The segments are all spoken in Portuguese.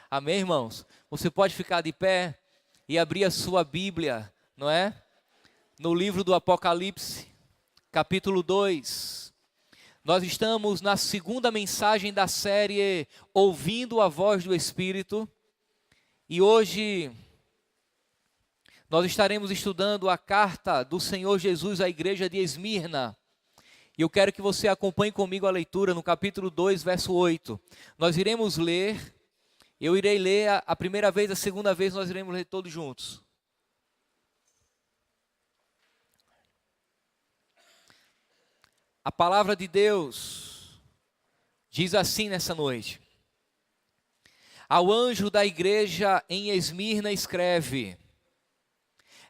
Amém, irmãos? Você pode ficar de pé e abrir a sua Bíblia, não é? No livro do Apocalipse, capítulo 2. Nós estamos na segunda mensagem da série Ouvindo a Voz do Espírito. E hoje nós estaremos estudando a carta do Senhor Jesus à igreja de Esmirna. E eu quero que você acompanhe comigo a leitura no capítulo 2, verso 8. Nós iremos ler, eu irei ler a primeira vez, a segunda vez nós iremos ler todos juntos. A palavra de Deus diz assim nessa noite: ao anjo da igreja em Esmirna escreve: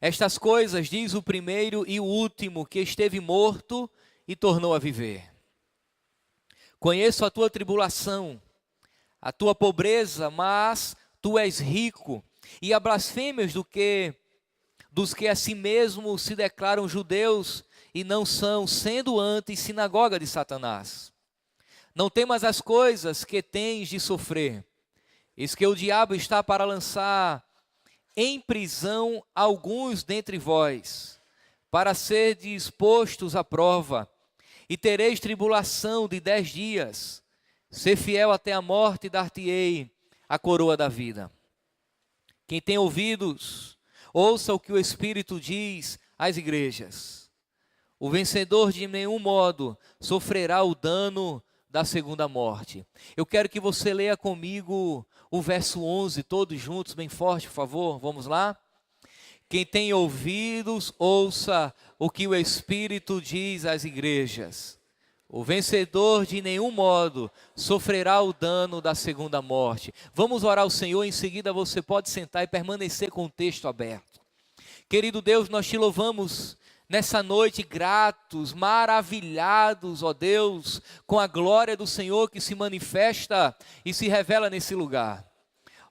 estas coisas diz o primeiro e o último que esteve morto e tornou a viver. Conheço a tua tribulação, a tua pobreza, mas tu és rico, e a blasfêmias dos que a si mesmo se declaram judeus e não são, sendo antes sinagoga de Satanás. Não temas as coisas que tens de sofrer. Eis que o diabo está para lançar em prisão alguns dentre vós, para serdes postos à prova, e tereis tribulação de 10 dias. Ser fiel até a morte, dar-te-ei a coroa da vida. Quem tem ouvidos, ouça o que o Espírito diz às igrejas. O vencedor de nenhum modo sofrerá o dano da segunda morte. Eu quero que você leia comigo o verso 11, todos juntos, bem forte, por favor. Vamos lá? Quem tem ouvidos, ouça o que o Espírito diz às igrejas. O vencedor de nenhum modo sofrerá o dano da segunda morte. Vamos orar ao Senhor, em seguida você pode sentar e permanecer com o texto aberto. Querido Deus, nós te louvamos nessa noite, gratos, maravilhados, ó Deus, com a glória do Senhor que se manifesta e se revela nesse lugar.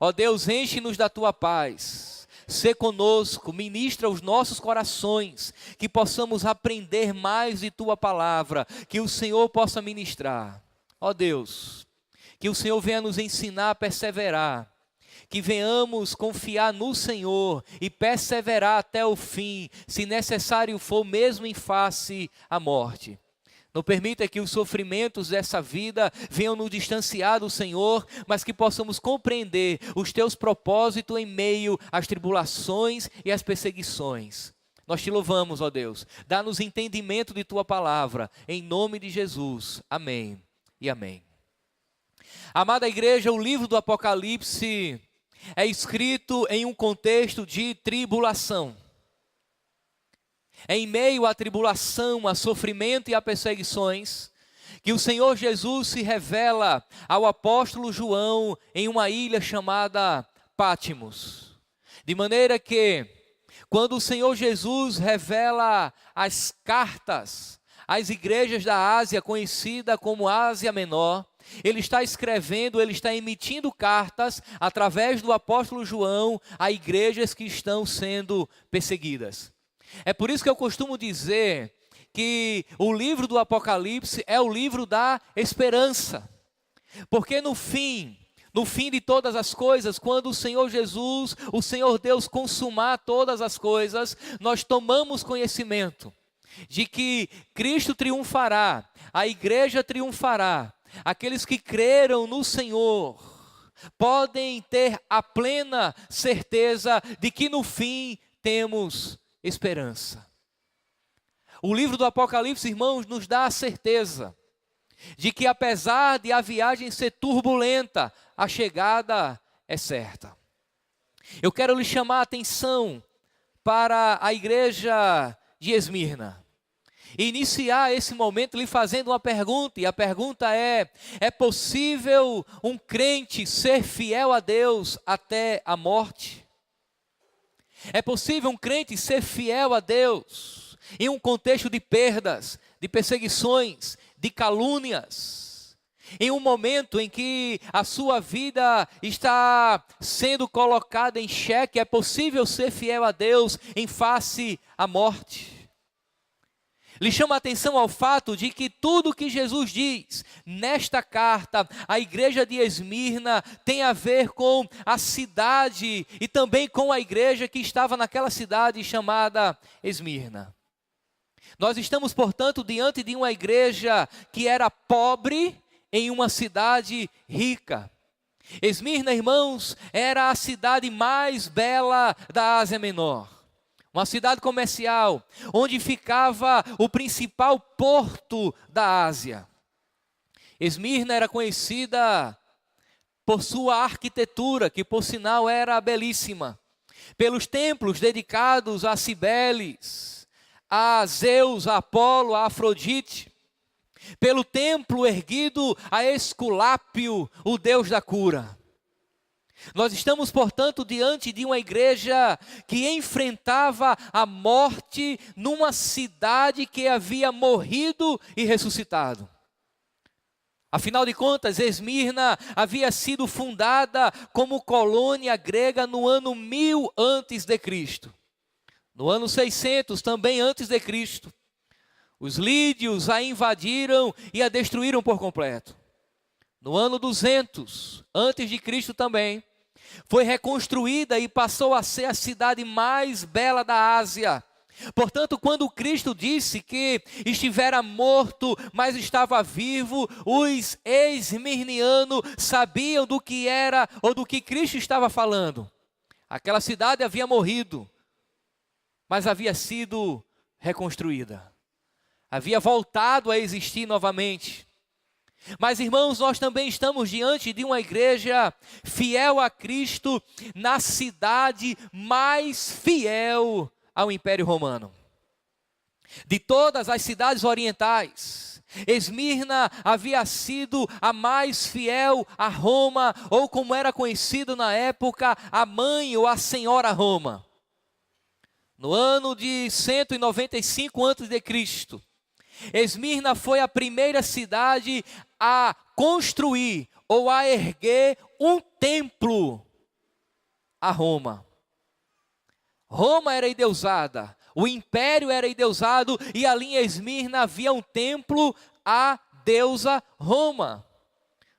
Ó Deus, enche-nos da tua paz. Sê conosco, ministra os nossos corações, que possamos aprender mais de tua palavra, que o Senhor possa ministrar. Ó Deus, que o Senhor venha nos ensinar a perseverar, que venhamos confiar no Senhor e perseverar até o fim, se necessário for, mesmo em face à morte. Não permita que os sofrimentos dessa vida venham nos distanciar do Senhor, mas que possamos compreender os teus propósitos em meio às tribulações e às perseguições. Nós te louvamos, ó Deus. Dá-nos entendimento de tua palavra, em nome de Jesus. Amém e amém. Amada igreja, o livro do Apocalipse é escrito em um contexto de tribulação. Em meio à tribulação, a sofrimento e a perseguições, que o Senhor Jesus se revela ao apóstolo João em uma ilha chamada Pátimos. De maneira que, quando o Senhor Jesus revela as cartas às igrejas da Ásia, conhecida como Ásia Menor, ele está escrevendo, ele está emitindo cartas através do apóstolo João a igrejas que estão sendo perseguidas. É por isso que eu costumo dizer que o livro do Apocalipse é o livro da esperança. Porque no fim de todas as coisas, quando o Senhor Jesus, o Senhor Deus consumar todas as coisas, nós tomamos conhecimento de que Cristo triunfará, a igreja triunfará. Aqueles que creram no Senhor podem ter a plena certeza de que no fim temos esperança. O livro do Apocalipse, irmãos, nos dá a certeza de que apesar de a viagem ser turbulenta, a chegada é certa. Eu quero lhe chamar a atenção para a igreja de Esmirna. E iniciar esse momento lhe fazendo uma pergunta, e a pergunta é possível um crente ser fiel a Deus até a morte? É possível um crente ser fiel a Deus em um contexto de perdas, de perseguições, de calúnias, em um momento em que a sua vida está sendo colocada em xeque? É possível ser fiel a Deus em face à morte? lhe chama a atenção ao fato de que tudo que Jesus diz nesta carta à igreja de Esmirna tem a ver com a cidade e também com a igreja que estava naquela cidade chamada Esmirna. Nós estamos, portanto, diante de uma igreja que era pobre em uma cidade rica. Esmirna, irmãos, era a cidade mais bela da Ásia Menor. Uma cidade comercial, onde ficava o principal porto da Ásia. Esmirna era conhecida por sua arquitetura, que por sinal era belíssima, pelos templos dedicados a Cibeles, a Zeus, a Apolo, a Afrodite, pelo templo erguido a Esculápio, o deus da cura. Nós estamos, portanto, diante de uma igreja que enfrentava a morte numa cidade que havia morrido e ressuscitado. Afinal de contas, Esmirna havia sido fundada como colônia grega no ano 1000 antes de Cristo. No ano 600, também antes de Cristo, os lídios a invadiram e a destruíram por completo. No ano 200, antes de Cristo também, foi reconstruída e passou a ser a cidade mais bela da Ásia. Portanto, quando Cristo disse que estivera morto, mas estava vivo, os esmirnianos sabiam do que era ou do que Cristo estava falando. Aquela cidade havia morrido, mas havia sido reconstruída. Havia voltado a existir novamente. Mas, irmãos, nós também estamos diante de uma igreja fiel a Cristo na cidade mais fiel ao Império Romano. De todas as cidades orientais, Esmirna havia sido a mais fiel a Roma, ou como era conhecido na época, a mãe ou a senhora Roma. No ano de 195 a.C., Esmirna foi a primeira cidade a construir ou a erguer um templo a Roma. Roma era endeusada, o império era endeusado e ali em Esmirna havia um templo à deusa Roma.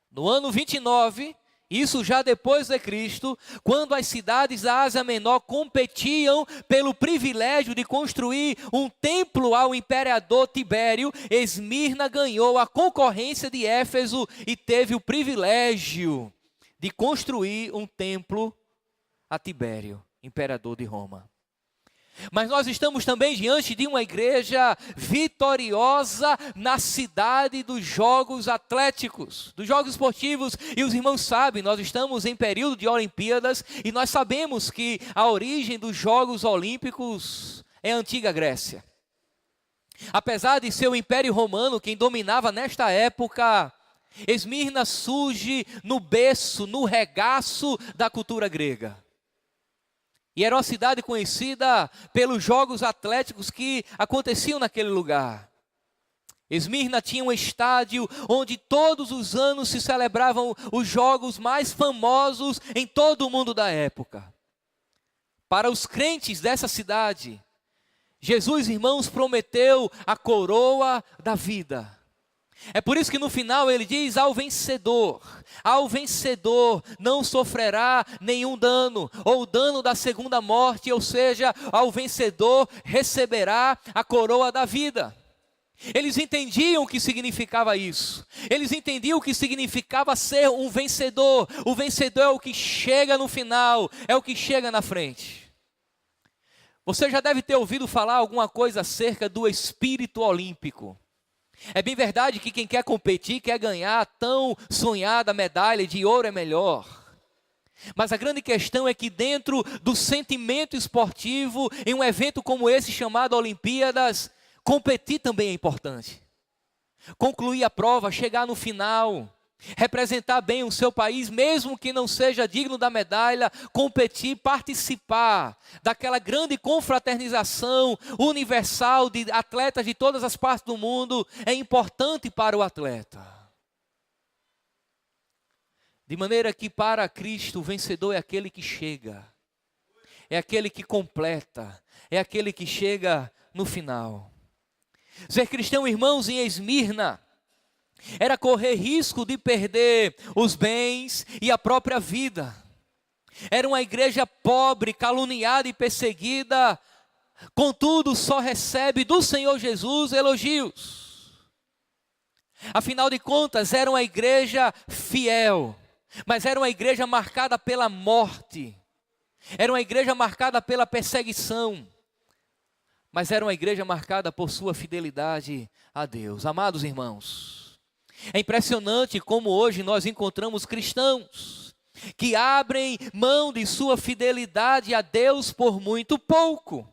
No ano 29, isso já depois de Cristo, quando as cidades da Ásia Menor competiam pelo privilégio de construir um templo ao imperador Tibério, Esmirna ganhou a concorrência de Éfeso e teve o privilégio de construir um templo a Tibério, imperador de Roma. Mas nós estamos também diante de uma igreja vitoriosa na cidade dos jogos atléticos, dos jogos esportivos. E os irmãos sabem, nós estamos em período de Olimpíadas e nós sabemos que a origem dos Jogos Olímpicos é a antiga Grécia. Apesar de ser o Império Romano quem dominava nesta época, Esmirna surge no berço, no regaço da cultura grega. E era uma cidade conhecida pelos jogos atléticos que aconteciam naquele lugar. Esmirna tinha um estádio onde todos os anos se celebravam os jogos mais famosos em todo o mundo da época. Para os crentes dessa cidade, Jesus, irmãos, prometeu a coroa da vida. É por isso que no final ele diz: ao vencedor não sofrerá nenhum dano, ou dano da segunda morte, ou seja, ao vencedor receberá a coroa da vida. Eles entendiam o que significava isso, eles entendiam o que significava ser um vencedor. O vencedor é o que chega no final, é o que chega na frente. Você já deve ter ouvido falar alguma coisa acerca do espírito olímpico. É bem verdade que quem quer competir, quer ganhar a tão sonhada medalha de ouro é melhor. Mas a grande questão é que dentro do sentimento esportivo, em um evento como esse chamado Olimpíadas, competir também é importante. Concluir a prova, chegar no final, representar bem o seu país, mesmo que não seja digno da medalha, competir, participar daquela grande confraternização universal de atletas de todas as partes do mundo, é importante para o atleta. De maneira que para Cristo o vencedor é aquele que chega, é aquele que completa, é aquele que chega no final. Ser cristão, irmãos, em Esmirna, era correr risco de perder os bens e a própria vida. Era uma igreja pobre, caluniada e perseguida, contudo só recebe do Senhor Jesus elogios. Afinal de contas, era uma igreja fiel, mas era uma igreja marcada pela morte. Era uma igreja marcada pela perseguição, mas era uma igreja marcada por sua fidelidade a Deus. Amados irmãos, é impressionante como hoje nós encontramos cristãos que abrem mão de sua fidelidade a Deus por muito pouco.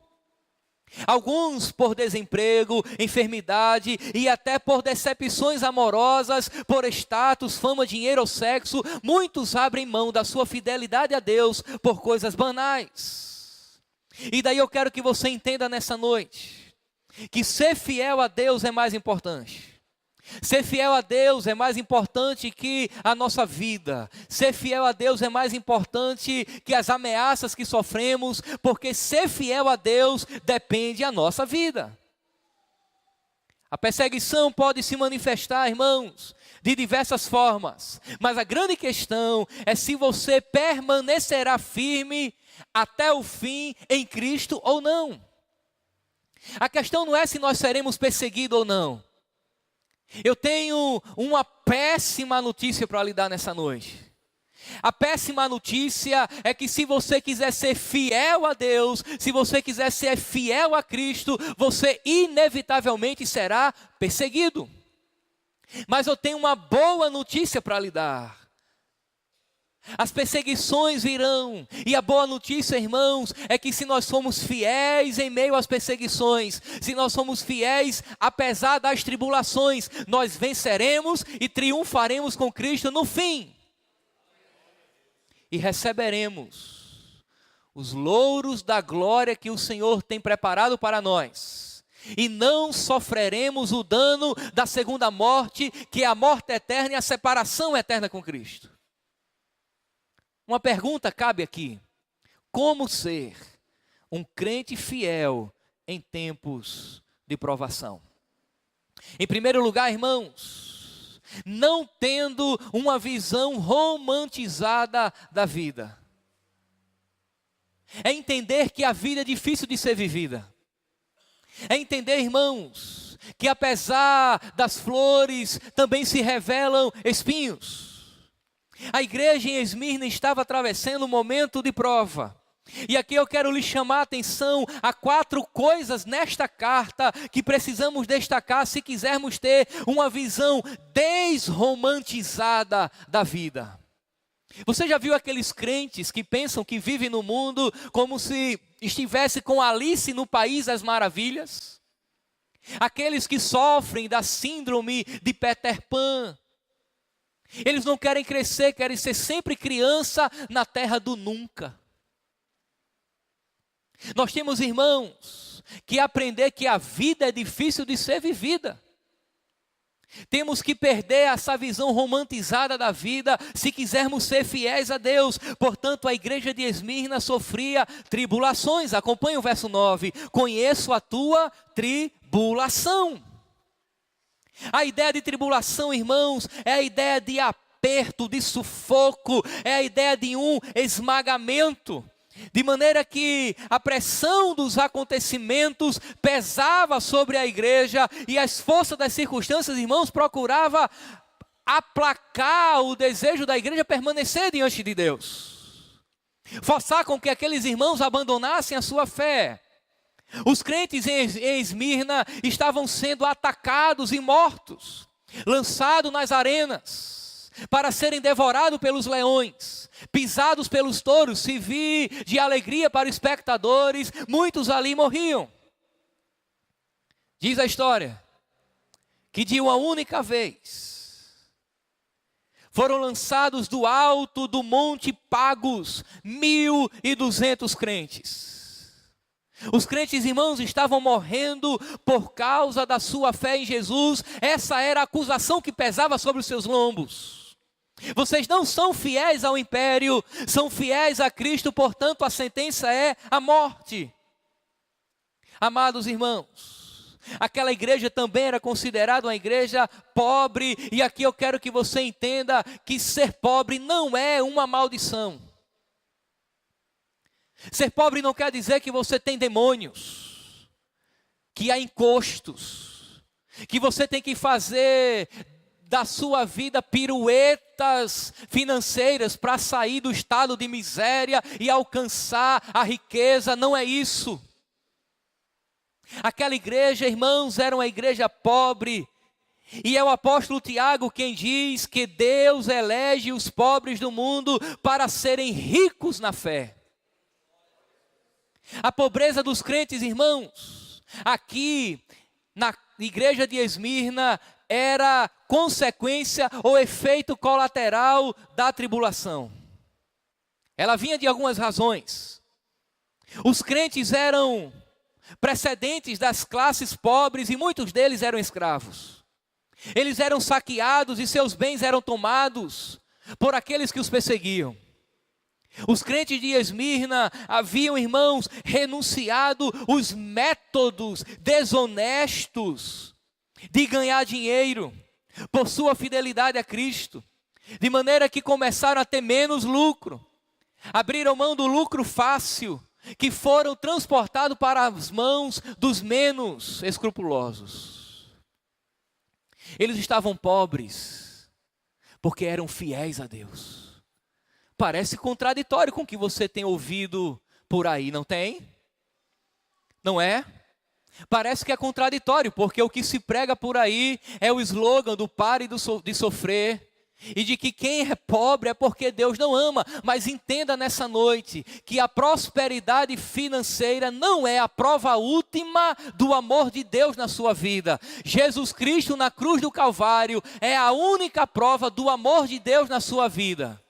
Alguns por desemprego, enfermidade e até por decepções amorosas, por status, fama, dinheiro ou sexo. Muitos abrem mão da sua fidelidade a Deus por coisas banais. E daí eu quero que você entenda nessa noite que ser fiel a Deus é mais importante. Ser fiel a Deus é mais importante que a nossa vida. Ser fiel a Deus é mais importante que as ameaças que sofremos, porque ser fiel a Deus depende da nossa vida. A perseguição pode se manifestar, irmãos, de diversas formas, mas a grande questão é se você permanecerá firme até o fim em Cristo ou não. A questão não é se nós seremos perseguidos ou não. Eu tenho uma péssima notícia para lhe dar nessa noite. A péssima notícia é que se você quiser ser fiel a Deus, se você quiser ser fiel a Cristo, você inevitavelmente será perseguido. Mas eu tenho uma boa notícia para lhe dar. As perseguições virão, e a boa notícia, irmãos, é que se nós somos fiéis em meio às perseguições, se nós somos fiéis apesar das tribulações, nós venceremos e triunfaremos com Cristo no fim. E receberemos os louros da glória que o Senhor tem preparado para nós. E não sofreremos o dano da segunda morte, que é a morte eterna e a separação eterna com Cristo. Uma pergunta cabe aqui: como ser um crente fiel em tempos de provação? Em primeiro lugar, irmãos, não tendo uma visão romantizada da vida. É entender que a vida é difícil de ser vivida. É entender, irmãos, que apesar das flores também se revelam espinhos. A igreja em Esmirna estava atravessando um momento de prova. E aqui eu quero lhe chamar a atenção a 4 coisas nesta carta que precisamos destacar se quisermos ter uma visão desromantizada da vida. Você já viu aqueles crentes que pensam que vivem no mundo como se estivesse com Alice no País das Maravilhas? Aqueles que sofrem da síndrome de Peter Pan. Eles não querem crescer, querem ser sempre criança na terra do nunca. Nós temos, irmãos, que aprender que a vida é difícil de ser vivida. Temos que perder essa visão romantizada da vida se quisermos ser fiéis a Deus. Portanto, a igreja de Esmirna sofria tribulações. Acompanhe o verso 9. Conheço a tua tribulação. A ideia de tribulação, irmãos, é a ideia de aperto, de sufoco, é a ideia de um esmagamento. De maneira que a pressão dos acontecimentos pesava sobre a igreja e as forças das circunstâncias, irmãos, procurava aplacar o desejo da igreja permanecer diante de Deus. Forçar com que aqueles irmãos abandonassem a sua fé. Os crentes em Esmirna estavam sendo atacados e mortos, lançados nas arenas, para serem devorados pelos leões, pisados pelos touros, se vir de alegria para os espectadores, muitos ali morriam. Diz a história, que de uma única vez, foram lançados do alto do Monte Pagos, 1.200 crentes. Os crentes, irmãos, estavam morrendo por causa da sua fé em Jesus. Essa era a acusação que pesava sobre os seus lombos. Vocês não são fiéis ao império, são fiéis a Cristo, portanto a sentença é a morte. Amados irmãos, Aquela igreja também era considerada uma igreja pobre, e aqui eu quero que você entenda que ser pobre não é uma maldição. Ser pobre não quer dizer que você tem demônios, que há encostos, que você tem que fazer da sua vida piruetas financeiras para sair do estado de miséria e alcançar a riqueza. Não é isso. Aquela igreja, irmãos, era uma igreja pobre, e é o apóstolo Tiago quem diz que Deus elege os pobres do mundo para serem ricos na fé. A pobreza dos crentes, irmãos, aqui na igreja de Esmirna, era consequência ou efeito colateral da tribulação. Ela vinha de algumas razões. Os crentes eram precedentes das classes pobres e muitos deles eram escravos. Eles eram saqueados e seus bens eram tomados por aqueles que os perseguiam. Os crentes de Esmirna haviam, irmãos, renunciado os métodos desonestos de ganhar dinheiro por sua fidelidade a Cristo, de maneira que começaram a ter menos lucro, abriram mão do lucro fácil, que foram transportados para as mãos dos menos escrupulosos. Eles estavam pobres porque eram fiéis a Deus. Parece contraditório com o que você tem ouvido por aí, não tem? Não é? Parece que é contraditório, porque o que se prega por aí é o slogan do pare de sofrer, e de que quem é pobre é porque Deus não ama. Mas entenda nessa noite que a prosperidade financeira não é a prova última do amor de Deus na sua vida. Jesus Cristo na cruz do Calvário é a única prova do amor de Deus na sua vida.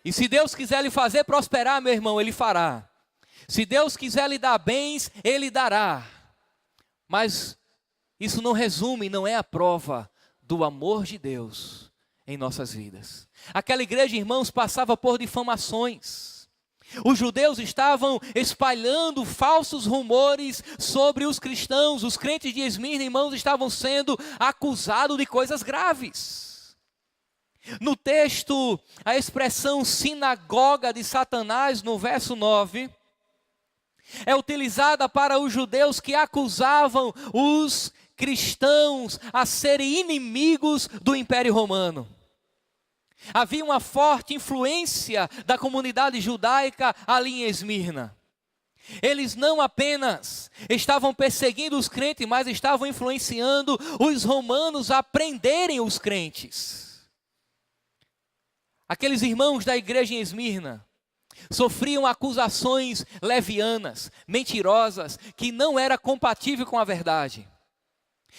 E se Deus quiser lhe fazer prosperar, meu irmão, Ele fará. Se Deus quiser lhe dar bens, Ele dará. Mas isso não resume, não é a prova do amor de Deus em nossas vidas. Aquela igreja, irmãos, passava por difamações. Os judeus estavam espalhando falsos rumores sobre os cristãos. Os crentes de Esmirna, irmãos, estavam sendo acusados de coisas graves. No texto, a expressão sinagoga de Satanás, no verso 9, é utilizada para os judeus que acusavam os cristãos a serem inimigos do Império Romano. Havia uma forte influência da comunidade judaica ali em Esmirna. Eles não apenas estavam perseguindo os crentes, mas estavam influenciando os romanos a prenderem os crentes. Aqueles irmãos da igreja em Esmirna sofriam acusações levianas, mentirosas, que não era compatível com a verdade.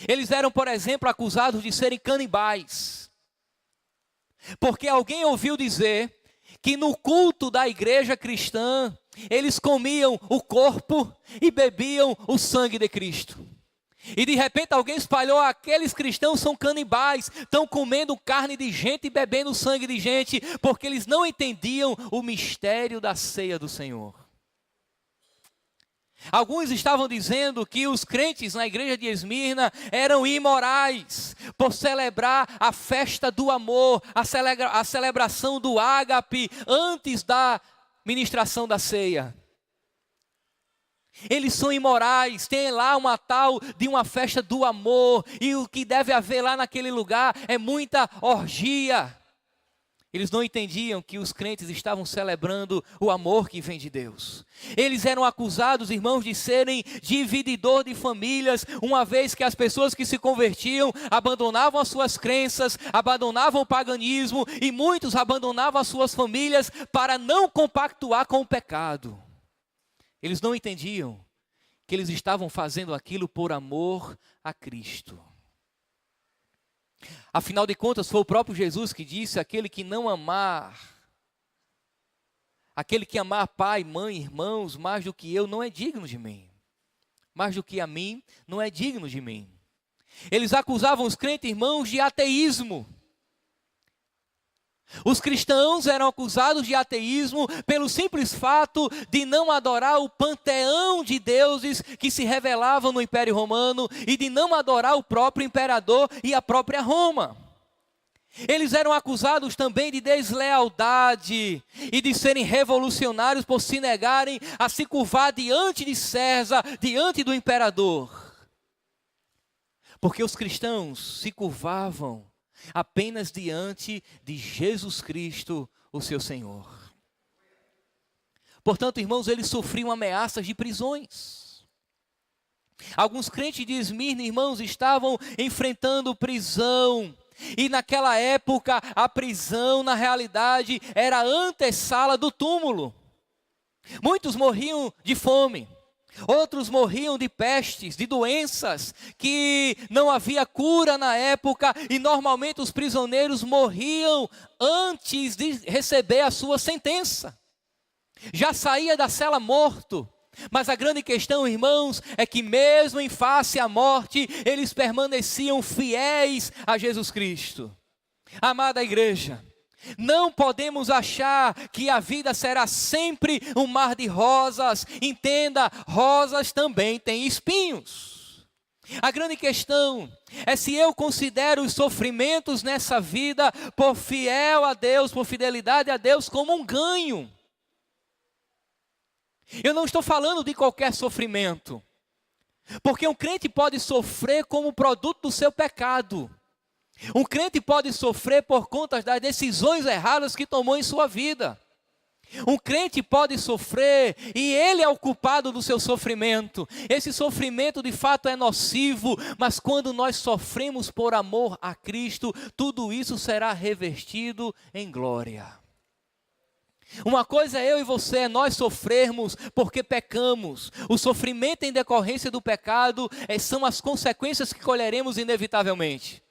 Eles eram, por exemplo, acusados de serem canibais. Porque alguém ouviu dizer que no culto da igreja cristã, eles comiam o corpo e bebiam o sangue de Cristo. E de repente alguém espalhou: aqueles cristãos são canibais, estão comendo carne de gente e bebendo sangue de gente, porque eles não entendiam o mistério da ceia do Senhor. Alguns estavam dizendo que os crentes na igreja de Esmirna eram imorais por celebrar a festa do amor, a celebração do ágape antes da ministração da ceia. Eles são imorais, tem lá uma tal de uma festa do amor, e o que deve haver lá naquele lugar é muita orgia. Eles não entendiam que os crentes estavam celebrando o amor que vem de Deus. Eles eram acusados, irmãos, de serem divididor de famílias, uma vez que as pessoas que se convertiam abandonavam as suas crenças, abandonavam o paganismo, e muitos abandonavam as suas famílias para não compactuar com o pecado. Eles não entendiam que eles estavam fazendo aquilo por amor a Cristo. Afinal de contas, foi o próprio Jesus que disse: aquele que amar pai, mãe, irmãos, mais do que eu, não é digno de mim. Mais do que a mim, não é digno de mim. Eles acusavam os crentes, irmãos, de ateísmo. Os cristãos eram acusados de ateísmo pelo simples fato de não adorar o panteão de deuses que se revelavam no Império Romano e de não adorar o próprio imperador e a própria Roma. Eles eram acusados também de deslealdade e de serem revolucionários por se negarem a se curvar diante de César, diante do imperador. Porque os cristãos se curvavam apenas diante de Jesus Cristo, o seu Senhor. Portanto, irmãos, eles sofriam ameaças de prisões. Alguns crentes de Esmirna, irmãos, estavam enfrentando prisão. E naquela época, a prisão, na realidade, era a antessala do túmulo. Muitos morriam de fome. Outros morriam de pestes, de doenças, que não havia cura na época, e normalmente os prisioneiros morriam antes de receber a sua sentença. Já saía da cela morto, mas a grande questão, irmãos, é que mesmo em face à morte, eles permaneciam fiéis a Jesus Cristo. Amada igreja, não podemos achar que a vida será sempre um mar de rosas. Entenda, rosas também têm espinhos. A grande questão é se eu considero os sofrimentos nessa vida, por fiel a Deus, por fidelidade a Deus, como um ganho. Eu não estou falando de qualquer sofrimento, porque um crente pode sofrer como produto do seu pecado. Um crente pode sofrer por conta das decisões erradas que tomou em sua vida. Um crente pode sofrer e ele é o culpado do seu sofrimento. Esse sofrimento de fato é nocivo, mas quando nós sofremos por amor a Cristo, tudo isso será revestido em glória. Uma coisa é eu e você, nós sofrermos porque pecamos. O sofrimento em decorrência do pecado são as consequências que colheremos inevitavelmente.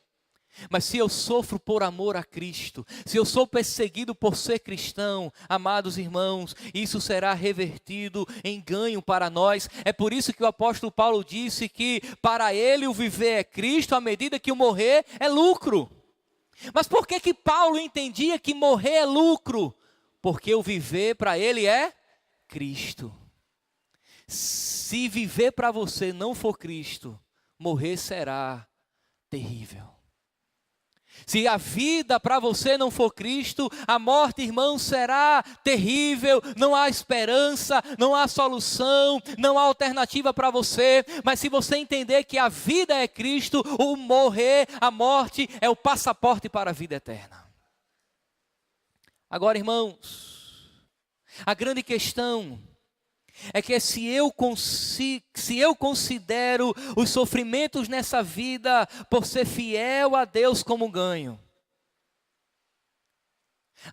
Mas se eu sofro por amor a Cristo, se eu sou perseguido por ser cristão, amados irmãos, isso será revertido em ganho para nós. É por isso que o apóstolo Paulo disse que para ele o viver é Cristo, à medida que o morrer é lucro. Mas por que Paulo entendia que morrer é lucro? Porque o viver para ele é Cristo. Se viver para você não for Cristo, morrer será terrível. Se a vida para você não for Cristo, a morte, irmão, será terrível. Não há esperança, não há solução, não há alternativa para você. Mas se você entender que a vida é Cristo, o morrer, a morte é o passaporte para a vida eterna. Agora, irmãos, a grande questão é que se eu considero os sofrimentos nessa vida por ser fiel a Deus como ganho,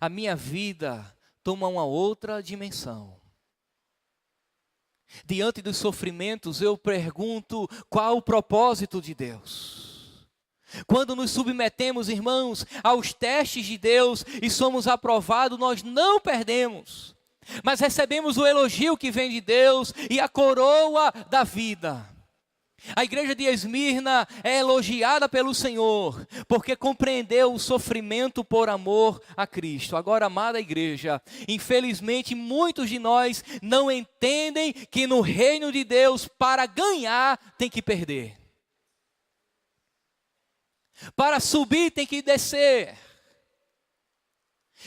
a minha vida toma uma outra dimensão. Diante dos sofrimentos eu pergunto, qual o propósito de Deus? Quando nos submetemos, irmãos, aos testes de Deus e somos aprovados, nós não perdemos, mas recebemos o elogio que vem de Deus e a coroa da vida. A igreja de Esmirna é elogiada pelo Senhor, porque compreendeu o sofrimento por amor a Cristo. Agora, amada igreja, infelizmente muitos de nós não entendem que no reino de Deus, para ganhar, tem que perder. Para subir tem que descer.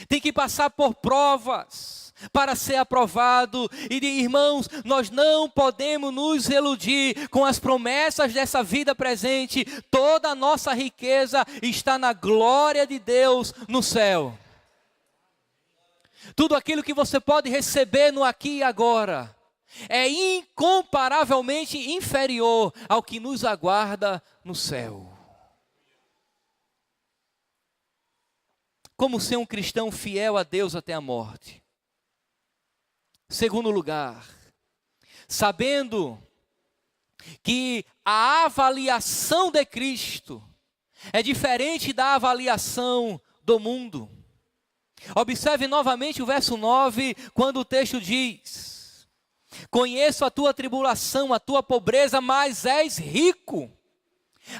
Tem que passar por provas para ser aprovado. E irmãos, nós não podemos nos iludir com as promessas dessa vida presente. Toda a nossa riqueza está na glória de Deus no céu. Tudo aquilo que você pode receber no aqui e agora é incomparavelmente inferior ao que nos aguarda no céu. Como ser um cristão fiel a Deus até a morte? Segundo lugar, sabendo que a avaliação de Cristo é diferente da avaliação do mundo. Observe novamente o verso 9, quando o texto diz: conheço a tua tribulação, a tua pobreza, mas és rico.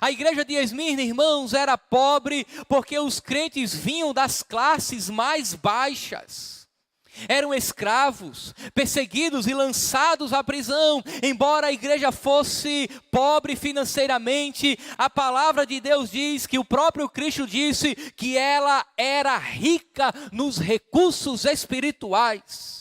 A igreja de Esmirna, irmãos, era pobre porque os crentes vinham das classes mais baixas. Eram escravos, perseguidos e lançados à prisão. Embora a igreja fosse pobre financeiramente, a palavra de Deus diz que o próprio Cristo disse que ela era rica nos recursos espirituais.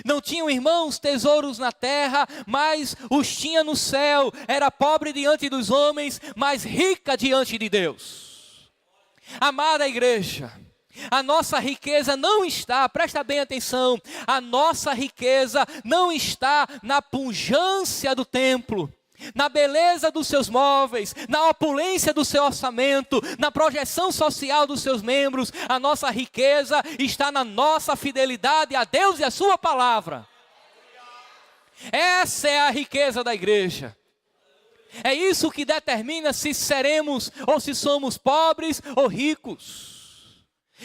Não tinham, irmãos, tesouros na terra, mas os tinha no céu. Era pobre diante dos homens, mas rica diante de Deus. Amada igreja, a nossa riqueza não está, presta bem atenção, a nossa riqueza não está na pujança do templo, na beleza dos seus móveis, na opulência do seu orçamento, na projeção social dos seus membros. A nossa riqueza está na nossa fidelidade a Deus e a sua palavra. Essa é a riqueza da igreja. É isso que determina se seremos ou se somos pobres ou ricos.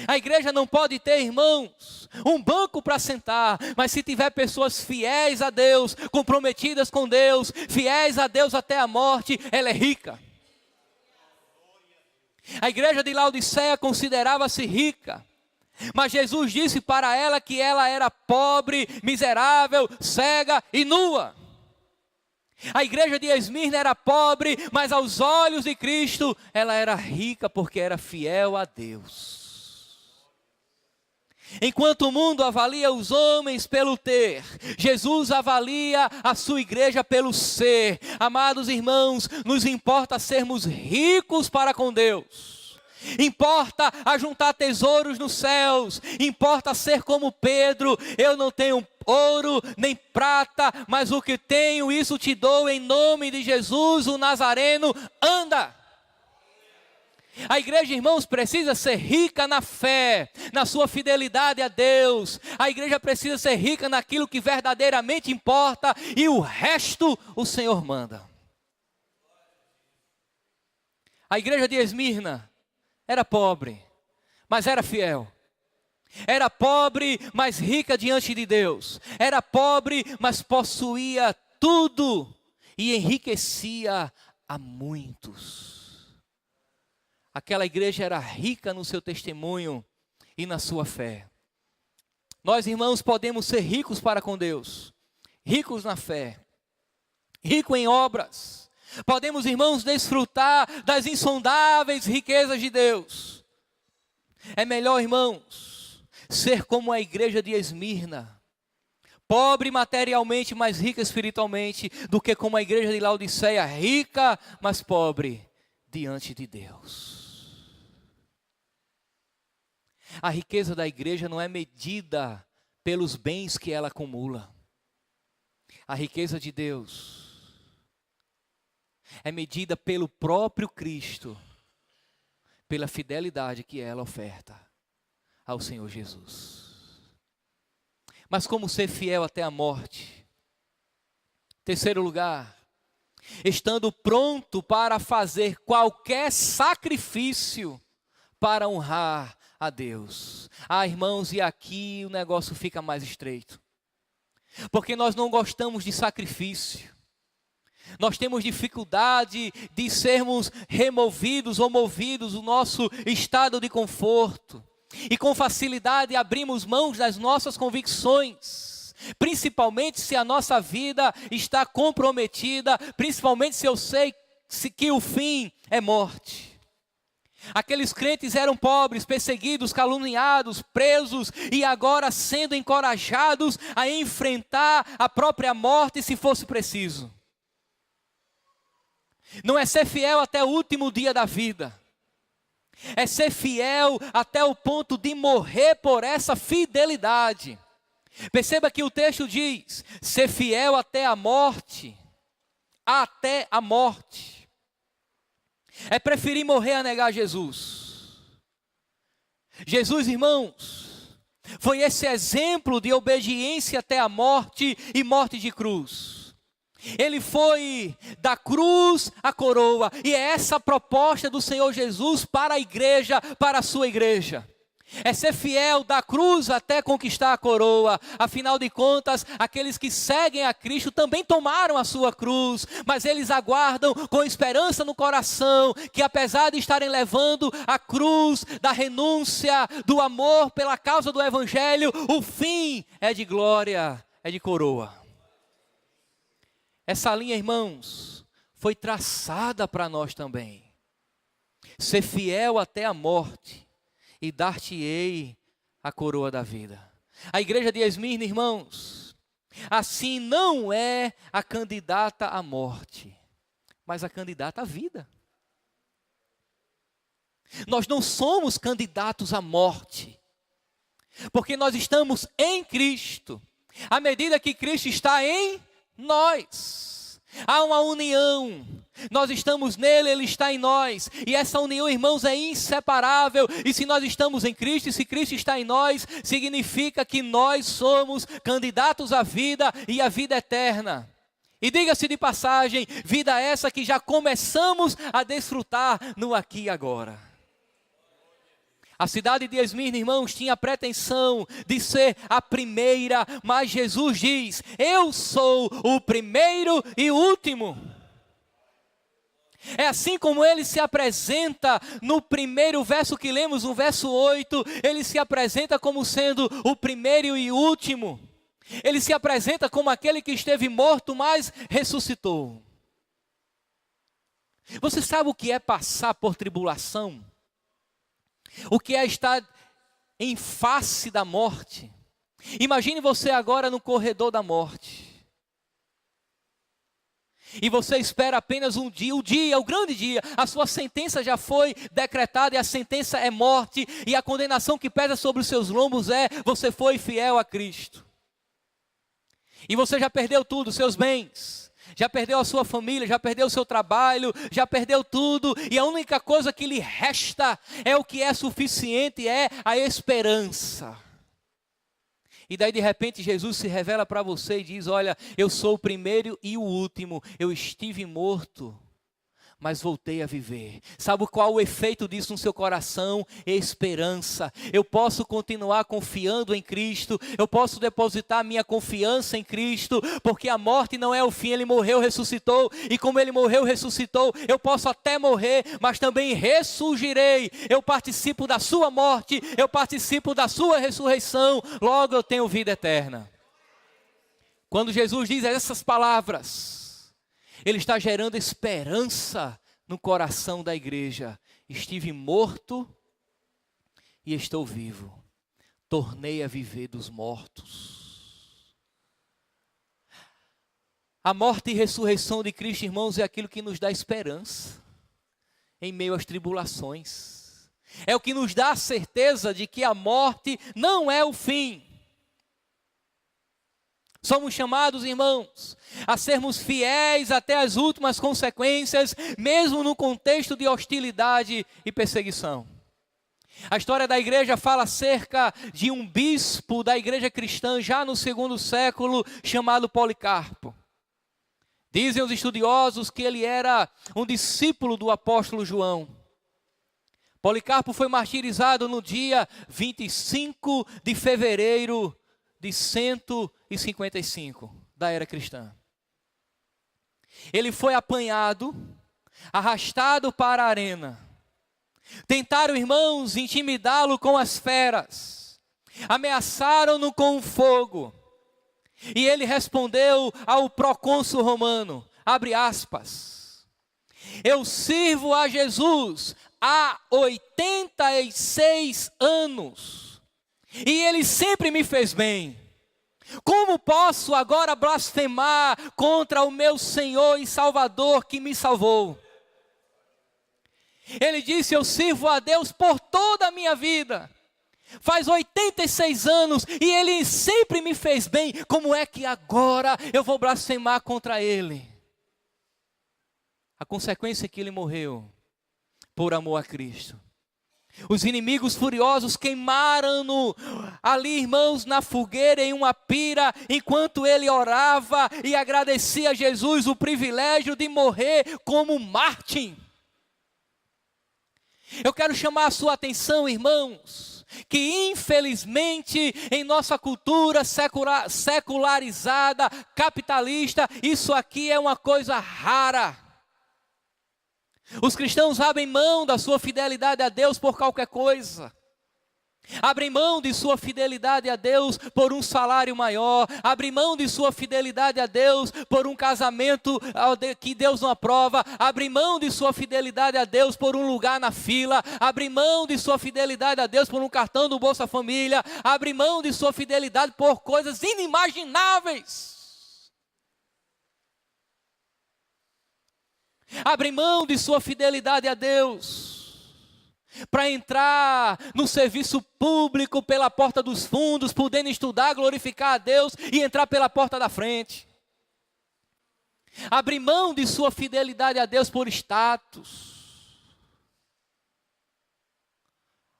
A igreja não pode ter, irmãos, um banco para sentar, mas se tiver pessoas fiéis a Deus, comprometidas com Deus, fiéis a Deus até a morte, ela é rica. A igreja de Laodiceia considerava-se rica, mas Jesus disse para ela que ela era pobre, miserável, cega e nua. A igreja de Esmirna era pobre, mas aos olhos de Cristo, ela era rica porque era fiel a Deus. Enquanto o mundo avalia os homens pelo ter, Jesus avalia a sua igreja pelo ser. Amados irmãos, nos importa sermos ricos para com Deus. Importa ajuntar tesouros nos céus. Importa ser como Pedro. Eu não tenho ouro nem prata, mas o que tenho, isso te dou em nome de Jesus, o Nazareno. Anda! A igreja, irmãos, precisa ser rica na fé, na sua fidelidade a Deus. A igreja precisa ser rica naquilo que verdadeiramente importa e o resto o Senhor manda. A igreja de Esmirna era pobre, mas era fiel. Era pobre, mas rica diante de Deus. Era pobre, mas possuía tudo e enriquecia a muitos. Aquela igreja era rica no seu testemunho e na sua fé. Nós, irmãos, podemos ser ricos para com Deus, ricos na fé, ricos em obras. Podemos, irmãos, desfrutar das insondáveis riquezas de Deus. É melhor, irmãos, ser como a igreja de Esmirna, pobre materialmente, mas rica espiritualmente, do que como a igreja de Laodiceia, rica, mas pobre diante de Deus. A riqueza da igreja não é medida pelos bens que ela acumula. A riqueza de Deus é medida pelo próprio Cristo, pela fidelidade que ela oferta ao Senhor Jesus. Mas como ser fiel até a morte? Terceiro lugar, estando pronto para fazer qualquer sacrifício para honrar a Deus. Ah, irmãos, e aqui o negócio fica mais estreito. Porque nós não gostamos de sacrifício. Nós temos dificuldade de sermos removidos ou movidos do nosso estado de conforto. E com facilidade abrimos mãos das nossas convicções. Principalmente se a nossa vida está comprometida. Principalmente se eu sei que o fim é morte. Aqueles crentes eram pobres, perseguidos, caluniados, presos e agora sendo encorajados a enfrentar a própria morte se fosse preciso. Não é ser fiel até o último dia da vida. É ser fiel até o ponto de morrer por essa fidelidade. Perceba que o texto diz, ser fiel até a morte. Até a morte. É preferir morrer a negar Jesus. Jesus, irmãos, foi esse exemplo de obediência até a morte e morte de cruz. Ele foi da cruz à coroa. E é essa a proposta do Senhor Jesus para a igreja, para a sua igreja. É ser fiel da cruz até conquistar a coroa. Afinal de contas, aqueles que seguem a Cristo também tomaram a sua cruz, mas eles aguardam com esperança no coração, que apesar de estarem levando a cruz da renúncia, do amor pela causa do Evangelho, o fim é de glória, é de coroa. Essa linha, irmãos, foi traçada para nós também. Ser fiel até a morte, e dar-te-ei a coroa da vida. A igreja de Esmirna, irmãos, assim não é a candidata à morte, mas a candidata à vida. Nós não somos candidatos à morte, porque nós estamos em Cristo. À medida que Cristo está em nós, há uma união. Nós estamos nele, ele está em nós. E essa união, irmãos, é inseparável. E se nós estamos em Cristo, e se Cristo está em nós, significa que nós somos candidatos à vida e à vida eterna. E diga-se de passagem, vida essa que já começamos a desfrutar no aqui e agora. A cidade de Esmirna, irmãos, tinha a pretensão de ser a primeira, mas Jesus diz: eu sou o primeiro e o último. É assim como ele se apresenta no primeiro verso que lemos, no verso 8, ele se apresenta como sendo o primeiro e último. Ele se apresenta como aquele que esteve morto, mas ressuscitou. Você sabe o que é passar por tribulação? O que é estar em face da morte? Imagine você agora no corredor da morte. E você espera apenas um dia, o grande dia. A sua sentença já foi decretada e a sentença é morte. E a condenação que pesa sobre os seus lombos é: você foi fiel a Cristo. E você já perdeu tudo, seus bens. Já perdeu a sua família, já perdeu o seu trabalho, já perdeu tudo. E a única coisa que lhe resta é o que é suficiente, é a esperança. E daí de repente Jesus se revela para você e diz: olha, eu sou o primeiro e o último. Eu estive morto, mas voltei a viver. Sabe qual o efeito disso no seu coração? Esperança. Eu posso continuar confiando em Cristo. Eu posso depositar minha confiança em Cristo. Porque a morte não é o fim. Ele morreu, ressuscitou. E como ele morreu, ressuscitou, eu posso até morrer, mas também ressurgirei. Eu participo da sua morte. Eu participo da sua ressurreição. Logo eu tenho vida eterna. Quando Jesus diz essas palavras, ele está gerando esperança no coração da igreja. Estive morto e estou vivo. Tornei a viver dos mortos. A morte e ressurreição de Cristo, irmãos, é aquilo que nos dá esperança em meio às tribulações. É o que nos dá a certeza de que a morte não é o fim. Somos chamados, irmãos, a sermos fiéis até as últimas consequências, mesmo no contexto de hostilidade e perseguição. A história da igreja fala acerca de um bispo da igreja cristã, já no 2º século, chamado Policarpo. Dizem os estudiosos que ele era um discípulo do apóstolo João. Policarpo foi martirizado no dia 25 de fevereiro de 155 da era cristã. Ele foi apanhado, arrastado para a arena. Tentaram, irmãos, intimidá-lo com as feras. Ameaçaram-no com o fogo. E ele respondeu ao procônsul romano, abre aspas: eu sirvo a Jesus há 86 anos. E ele sempre me fez bem. Como posso agora blasfemar contra o meu Senhor e Salvador que me salvou? Ele disse: eu sirvo a Deus por toda a minha vida. Faz 86 anos e ele sempre me fez bem. Como é que agora eu vou blasfemar contra ele? A consequência é que ele morreu por amor a Cristo. Os inimigos furiosos queimaram-no ali, irmãos, na fogueira, em uma pira, enquanto ele orava e agradecia a Jesus o privilégio de morrer como mártir. Eu quero chamar a sua atenção, irmãos, que infelizmente em nossa cultura secularizada, capitalista, isso aqui é uma coisa rara. Os cristãos abrem mão da sua fidelidade a Deus por qualquer coisa. Abrem mão de sua fidelidade a Deus por um salário maior. Abrem mão de sua fidelidade a Deus por um casamento que Deus não aprova. Abrem mão de sua fidelidade a Deus por um lugar na fila. Abrem mão de sua fidelidade a Deus por um cartão do Bolsa Família. Abrem mão de sua fidelidade por coisas inimagináveis. Abrem mão de sua fidelidade a Deus para entrar no serviço público pela porta dos fundos, podendo estudar, glorificar a Deus e entrar pela porta da frente. Abre mão de sua fidelidade a Deus por status.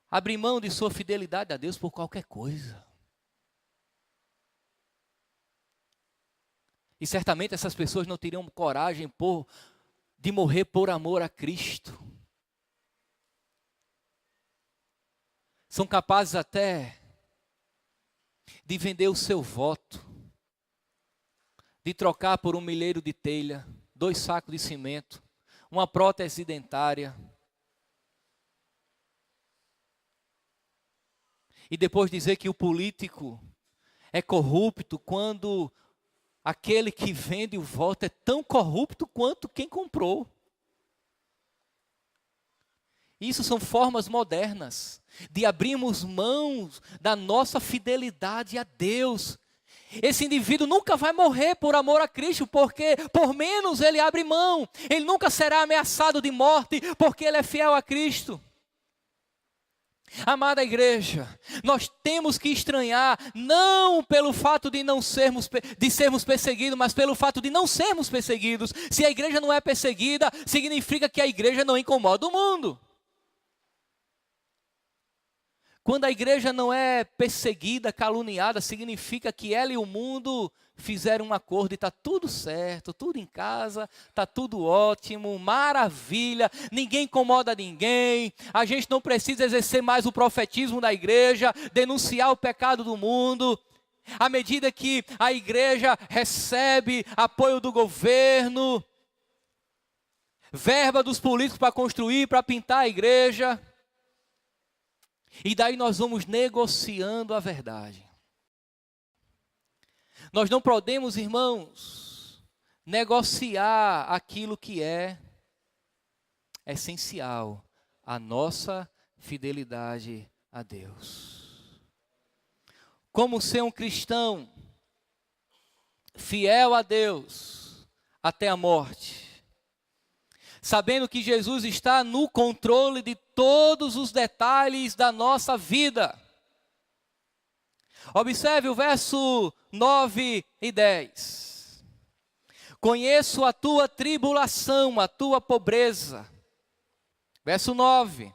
Abre mão de sua fidelidade a Deus por qualquer coisa. E certamente essas pessoas não teriam coragem de morrer por amor a Cristo. São capazes até de vender o seu voto, de trocar por um milheiro de telha, 2 sacos de cimento, uma prótese dentária. E depois dizer que o político é corrupto, quando aquele que vende o voto é tão corrupto quanto quem comprou. Isso são formas modernas de abrirmos mãos da nossa fidelidade a Deus. Esse indivíduo nunca vai morrer por amor a Cristo, porque por menos ele abre mão. Ele nunca será ameaçado de morte, porque ele é fiel a Cristo. Amada igreja, nós temos que estranhar, não pelo fato de sermos perseguidos, mas pelo fato de não sermos perseguidos. Se a igreja não é perseguida, significa que a igreja não incomoda o mundo. Quando a igreja não é perseguida, caluniada, significa que ela e o mundo fizeram um acordo e está tudo certo, tudo em casa, está tudo ótimo, maravilha, ninguém incomoda ninguém, a gente não precisa exercer mais o profetismo da igreja, denunciar o pecado do mundo. À medida que a igreja recebe apoio do governo, verba dos políticos para construir, para pintar a igreja, e daí nós vamos negociando a verdade. Nós não podemos, irmãos, negociar aquilo que é essencial, a nossa fidelidade a Deus. Como ser um cristão fiel a Deus até a morte, sabendo que Jesus está no controle de todos os detalhes da nossa vida. Observe o verso 9 e 10. Conheço a tua tribulação, a tua pobreza. Verso 9.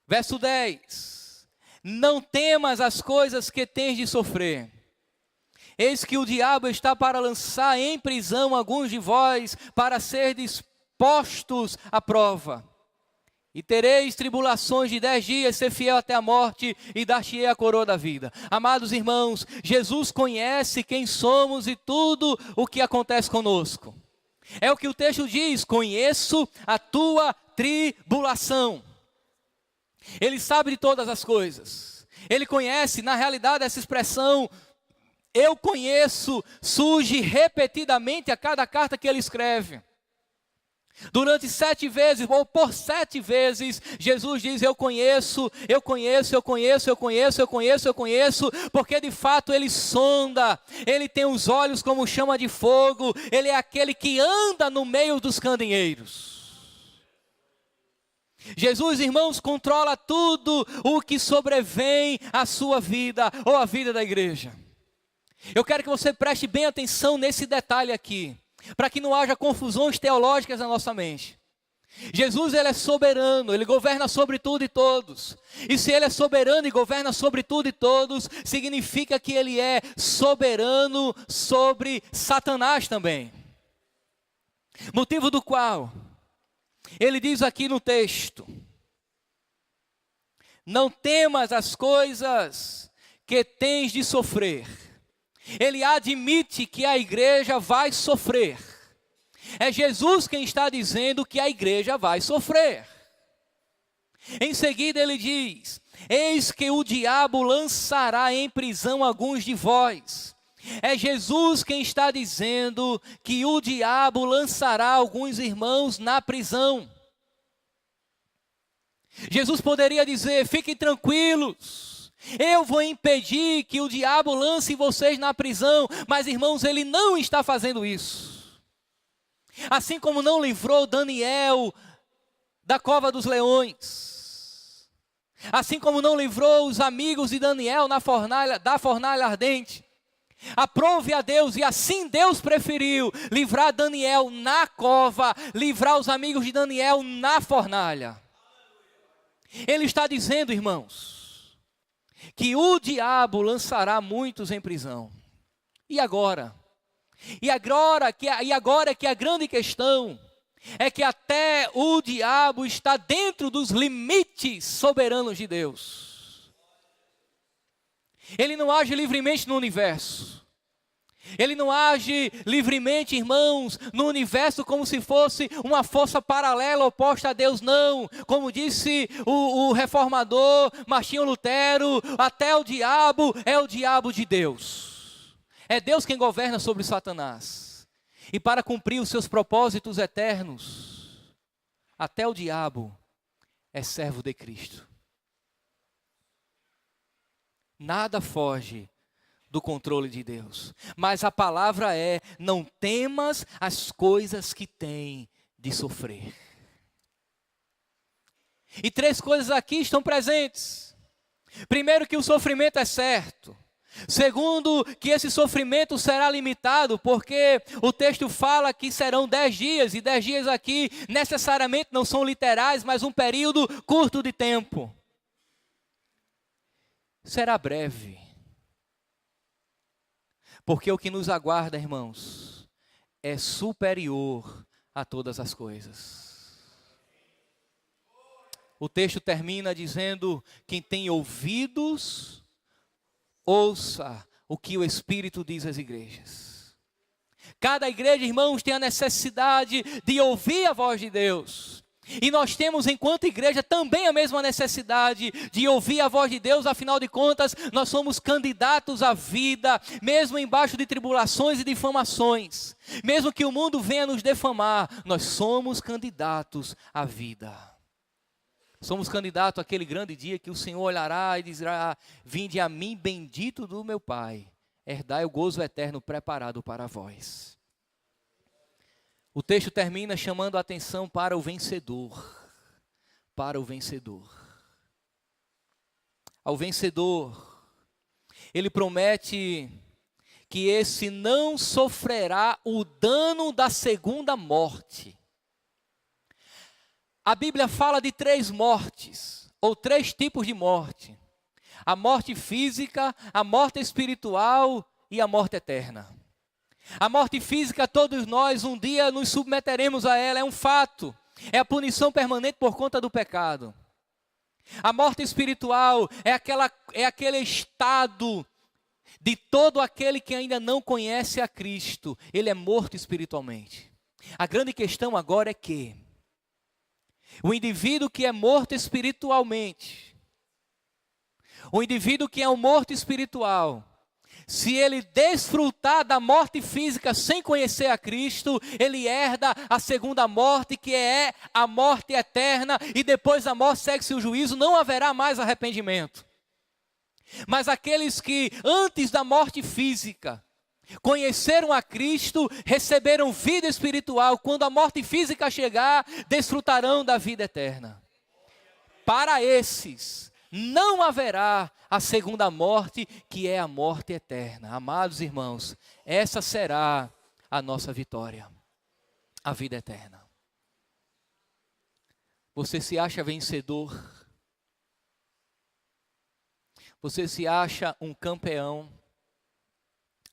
Verso 10. Não temas as coisas que tens de sofrer. Eis que o diabo está para lançar em prisão alguns de vós, para serdes postos à prova. E tereis tribulações de 10 dias, ser fiel até a morte, e dar-te-ei a coroa da vida. Amados irmãos, Jesus conhece quem somos e tudo o que acontece conosco. É o que o texto diz: conheço a tua tribulação. Ele sabe de todas as coisas. Ele conhece, na realidade, essa expressão eu conheço surge repetidamente a cada carta que ele escreve. Durante 7 vezes, ou por 7 vezes, Jesus diz: eu conheço, eu conheço, eu conheço, eu conheço, eu conheço, eu conheço, porque de fato ele sonda, ele tem os olhos como chama de fogo, ele é aquele que anda no meio dos candeeiros. Jesus, irmãos, controla tudo o que sobrevém à sua vida, ou à vida da igreja. Eu quero que você preste bem atenção nesse detalhe aqui, para que não haja confusões teológicas na nossa mente. Jesus, ele é soberano, ele governa sobre tudo e todos. E se ele é soberano e governa sobre tudo e todos, significa que ele é soberano sobre Satanás também. Motivo do qual ele diz aqui no texto: não temas as coisas que tens de sofrer. Ele admite que a igreja vai sofrer. É Jesus quem está dizendo que a igreja vai sofrer. Em seguida ele diz: eis que o diabo lançará em prisão alguns de vós. É Jesus quem está dizendo que o diabo lançará alguns irmãos na prisão. Jesus poderia dizer: fiquem tranquilos, eu vou impedir que o diabo lance vocês na prisão. Mas irmãos, ele não está fazendo isso. Assim como não livrou Daniel da cova dos leões, assim como não livrou os amigos de Daniel da fornalha ardente. Aprove a Deus, e assim Deus preferiu livrar Daniel na cova, livrar os amigos de Daniel na fornalha. Ele está dizendo, irmãos, que o diabo lançará muitos em prisão. E agora? E agora que a grande questão é que até o diabo está dentro dos limites soberanos de Deus. Ele não age livremente no universo. Ele não age livremente, irmãos, no universo como se fosse uma força paralela oposta a Deus, não. Como disse o reformador Martinho Lutero, até o diabo é o diabo de Deus. É Deus quem governa sobre Satanás. E para cumprir os seus propósitos eternos, até o diabo é servo de Cristo. Nada foge do controle de Deus. Mas a palavra é: não temas as coisas que têm de sofrer. E 3 coisas aqui estão presentes. Primeiro, que o sofrimento é certo. Segundo, que esse sofrimento será limitado, porque o texto fala que serão 10 dias, e 10 dias aqui necessariamente não são literais, mas um período curto de tempo. Será breve. Porque o que nos aguarda, irmãos, é superior a todas as coisas. O texto termina dizendo: quem tem ouvidos, ouça o que o Espírito diz às igrejas. Cada igreja, irmãos, tem a necessidade de ouvir a voz de Deus. E nós temos, enquanto igreja, também a mesma necessidade de ouvir a voz de Deus. Afinal de contas, nós somos candidatos à vida, mesmo embaixo de tribulações e difamações. Mesmo que o mundo venha nos defamar, nós somos candidatos à vida. Somos candidatos àquele grande dia que o Senhor olhará e dirá: vinde a mim, bendito do meu Pai, herdai o gozo eterno preparado para vós. O texto termina chamando a atenção para o vencedor. Para o vencedor. Ao vencedor, ele promete que esse não sofrerá o dano da segunda morte. A Bíblia fala de 3 mortes, ou 3 tipos de morte: a morte física, a morte espiritual e a morte eterna. A morte física, todos nós um dia nos submeteremos a ela, é um fato, é a punição permanente por conta do pecado. A morte espiritual é aquele estado de todo aquele que ainda não conhece a Cristo, ele é morto espiritualmente. A grande questão agora é que o indivíduo que é morto espiritualmente, o indivíduo que é um morto espiritual, se ele desfrutar da morte física sem conhecer a Cristo, ele herda a segunda morte, que é a morte eterna, e depois da morte segue-se o juízo, não haverá mais arrependimento. Mas aqueles que antes da morte física conheceram a Cristo, receberam vida espiritual, quando a morte física chegar, desfrutarão da vida eterna. Para esses, não haverá a segunda morte, que é a morte eterna. Amados irmãos, essa será a nossa vitória, a vida eterna. Você se acha vencedor? Você se acha um campeão?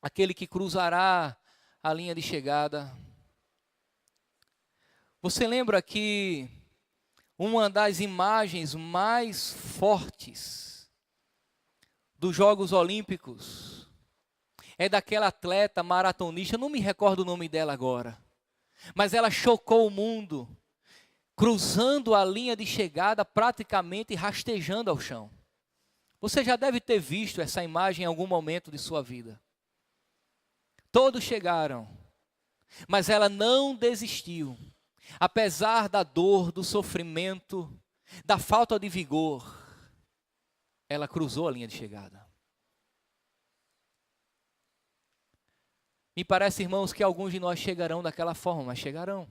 Aquele que cruzará a linha de chegada? Você lembra que Uma das imagens mais fortes dos Jogos Olímpicos é daquela atleta maratonista, eu não me recordo o nome dela agora, mas ela chocou o mundo, cruzando a linha de chegada praticamente rastejando ao chão. Você já deve ter visto essa imagem em algum momento de sua vida. Todos chegaram, mas ela não desistiu. Apesar da dor, do sofrimento, da falta de vigor, ela cruzou a linha de chegada. Me parece, irmãos, que alguns de nós chegarão daquela forma, mas chegarão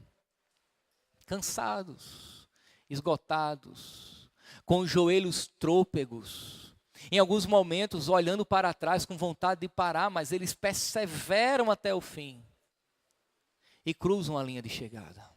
cansados, esgotados, com os joelhos trôpegos, em alguns momentos olhando para trás com vontade de parar, mas eles perseveram até o fim e cruzam a linha de chegada.